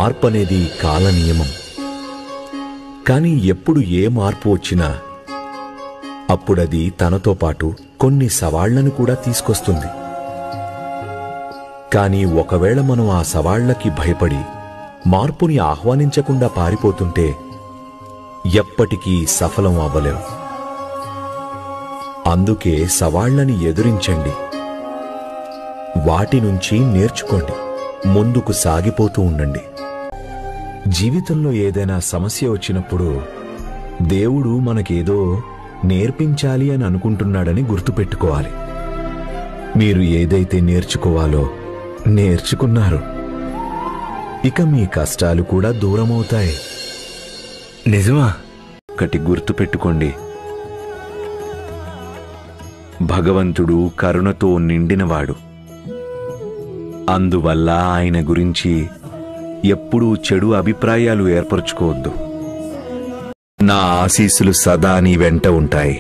మార్పనేది కాల నియమం. కానీ ఎప్పుడు ఏ మార్పు వచ్చినా అప్పుడది తనతో పాటు కొన్ని సవాళ్లను కూడా తీసుకొస్తుంది. కానీ ఒకవేళ మనం ఆ సవాళ్లకి భయపడి మార్పుని ఆహ్వానించకుండా పారిపోతుంటే ఎప్పటికీ సఫలం అవ్వలేం. అందుకే సవాళ్లని ఎదురించండి, వాటి నుంచి నేర్చుకోండి, ముందుకు సాగిపోతూ ఉండండి. జీవితంలో ఏదైనా సమస్య వచ్చినప్పుడు దేవుడు మనకేదో నేర్పించాలి అని అనుకుంటున్నాడని గుర్తుపెట్టుకోవాలి. మీరు ఏదైతే నేర్చుకోవాలో నేర్చుకున్నారు. ఇక మీ కష్టాలు కూడా దూరమవుతాయి. నిజమా? ఒకటి గుర్తుపెట్టుకోండి, భగవంతుడు కరుణతో నిండినవాడు. అందువల్ల ఆయన గురించి ఎప్పుడూ చెడు అభిప్రాయాలు ఏర్పరచుకోవద్దు. నా ఆశీస్సులు సదా నీ వెంట ఉంటాయి.